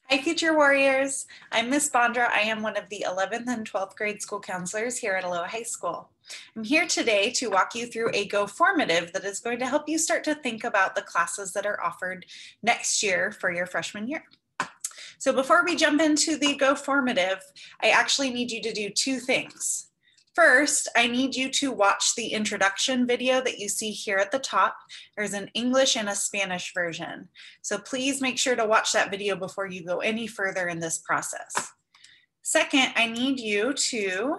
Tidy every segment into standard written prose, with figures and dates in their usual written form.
Hi, Future Warriors. I'm Miss Bondra. I am one of the 11th and 12th grade school counselors here at Aloha High School. I'm here today to walk you through a Goformative that is going to help you start to think about the classes that are offered next year for your freshman year. So before we jump into the Goformative, I actually need you to do two things. First, I need you to watch the introduction video that you see here at the top. There's an English and a Spanish version. So please make sure to watch that video before you go any further in this process. Second, I need you to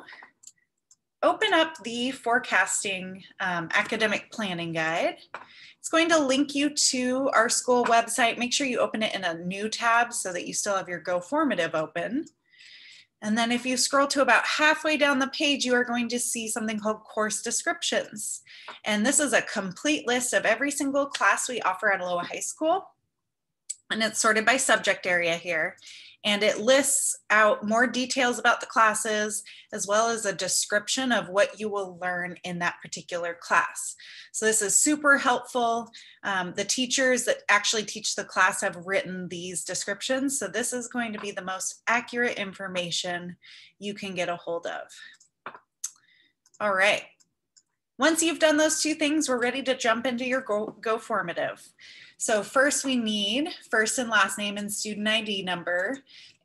open up the forecasting academic planning guide. It's going to link you to our school website. Make sure you open it in a new tab so that you still have your Goformative open. And then if you scroll to about halfway down the page, you are going to see something called course descriptions. And this is a complete list of every single class we offer at Aloha High School. And it's sorted by subject area here. And it lists out more details about the classes, as well as a description of what you will learn in that particular class. So this is super helpful. The teachers that actually teach the class have written these descriptions. So this is going to be the most accurate information you can get a hold of. All right. Once you've done those two things, we're ready to jump into your Goformative. So first we need first and last name and student ID number.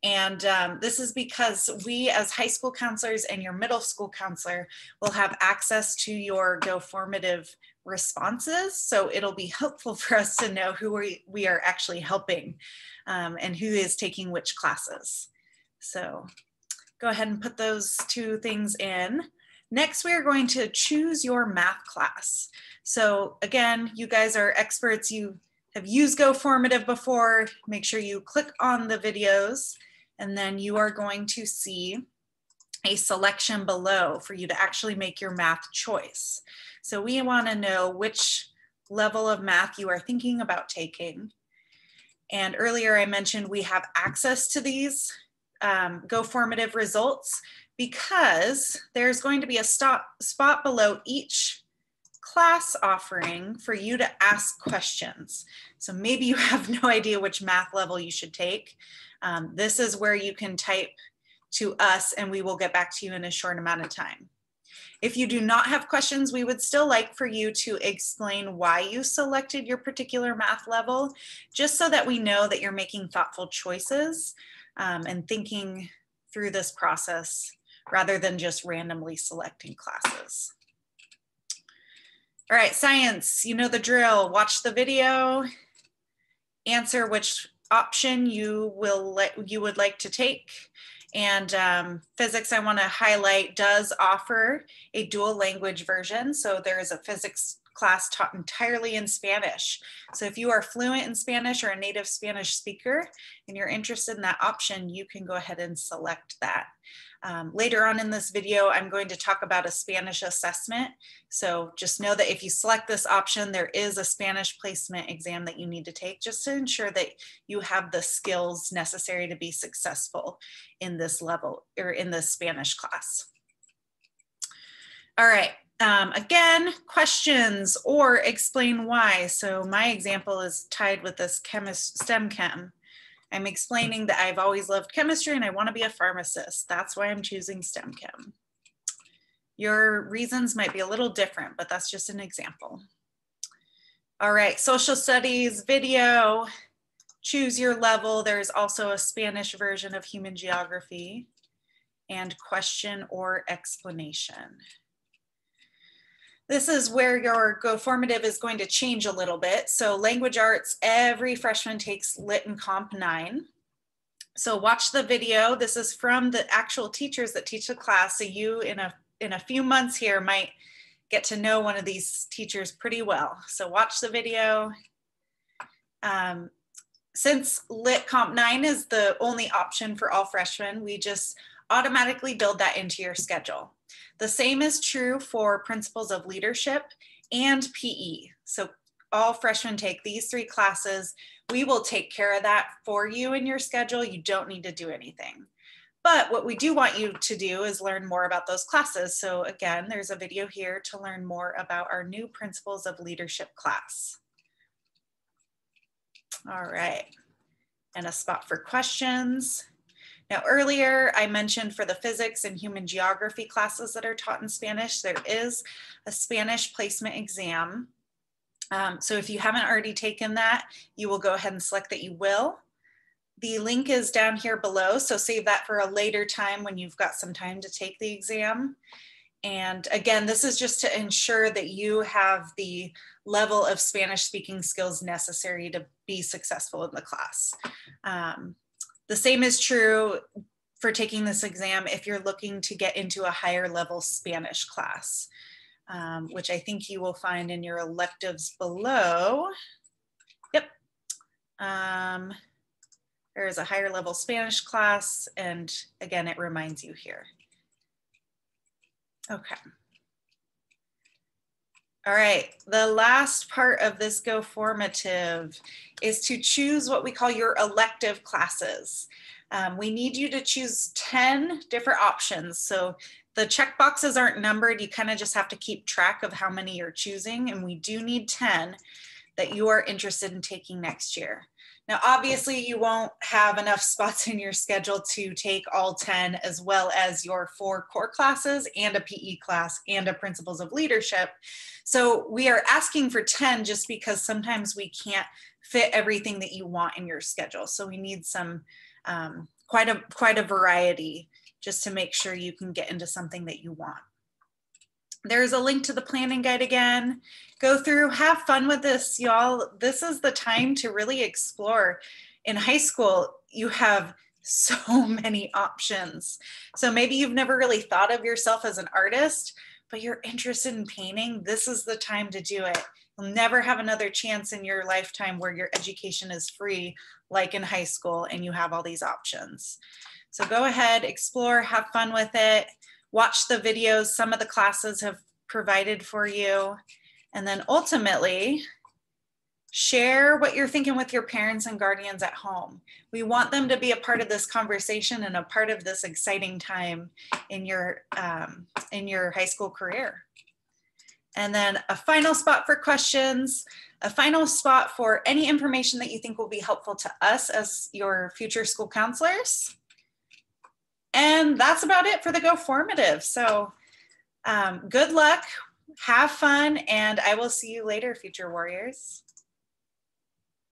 And this is because we as high school counselors and your middle school counselor will have access to your Goformative responses. So it'll be helpful for us to know who we are actually helping and who is taking which classes. So go ahead and put those two things in. Next, we are going to choose your math class. So again, you guys are experts. You have used Goformative before. Make sure you click on the videos and then you are going to see a selection below for you to actually make your math choice. So we want to know which level of math you are thinking about taking. And earlier I mentioned we have access to these Goformative results because there's going to be a spot below each class offering for you to ask questions. So maybe you have no idea which math level you should take. This is where you can type to us and we will get back to you in a short amount of time. If you do not have questions, we would still like for you to explain why you selected your particular math level, just so that we know that you're making thoughtful choices and thinking through this process rather than just randomly selecting classes. All right, science, you know the drill. Watch the video, answer which option you would like to take. And physics, I want to highlight, does offer a dual language version. So there is a physics class taught entirely in Spanish. So if you are fluent in Spanish or a native Spanish speaker and you're interested in that option, you can go ahead and select that. Later on in this video, I'm going to talk about a Spanish assessment. So just know that if you select this option, there is a Spanish placement exam that you need to take just to ensure that you have the skills necessary to be successful in this level or in this Spanish class. All right. Again, questions or explain why. So my example is tied with this STEM chem. I'm explaining that I've always loved chemistry and I want to be a pharmacist. That's why I'm choosing STEM chem. Your reasons might be a little different, but that's just an example. All right, social studies video, choose your level. There's also a Spanish version of human geography and question or explanation. This is where your Goformative is going to change a little bit. So language arts, every freshman takes Lit and Comp 9. So watch the video. This is from the actual teachers that teach the class. So you in a few months here might get to know one of these teachers pretty well. So watch the video. Since Lit Comp 9 is the only option for all freshmen, we just automatically build that into your schedule. The same is true for Principles of Leadership and PE. So all freshmen take these 3 classes. We will take care of that for you in your schedule. You don't need to do anything. But what we do want you to do is learn more about those classes. So again, there's a video here to learn more about our new Principles of Leadership class. All right. and a spot for questions. Now, earlier I mentioned for the physics and human geography classes that are taught in Spanish, there is a Spanish placement exam. So if you haven't already taken that, you will go ahead and select that you will. The link is down here below, so save that for a later time when you've got some time to take the exam. And again, this is just to ensure that you have the level of Spanish speaking skills necessary to be successful in the class. The same is true for taking this exam if you're looking to get into a higher level Spanish class, which I think you will find in your electives below. Yep. There is a higher level Spanish class, and again, it reminds you here. Okay. All right, the last part of this Goformative is to choose what we call your elective classes. We need you to choose 10 different options. So the check boxes aren't numbered. You kind of just have to keep track of how many you're choosing. And we do need 10 that you are interested in taking next year. Now, obviously you won't have enough spots in your schedule to take all 10, as well as your 4 core classes and a PE class and a Principles of Leadership. So we are asking for 10 just because sometimes we can't fit everything that you want in your schedule. So we need some quite a variety just to make sure you can get into something that you want. There's a link to the planning guide again. Go through, have fun with this, y'all. This is the time to really explore. In high school, you have so many options. So maybe you've never really thought of yourself as an artist, but you're interested in painting. This is the time to do it. You'll never have another chance in your lifetime where your education is free, like in high school, and you have all these options. So go ahead, explore, have fun with it. Watch the videos some of the classes have provided for you. And then ultimately, share what you're thinking with your parents and guardians at home. We want them to be a part of this conversation and a part of this exciting time in your high school career. And then a final spot for questions, a final spot for any information that you think will be helpful to us as your future school counselors. And that's about it for the Goformative. So good luck, have fun, and I will see you later, future warriors.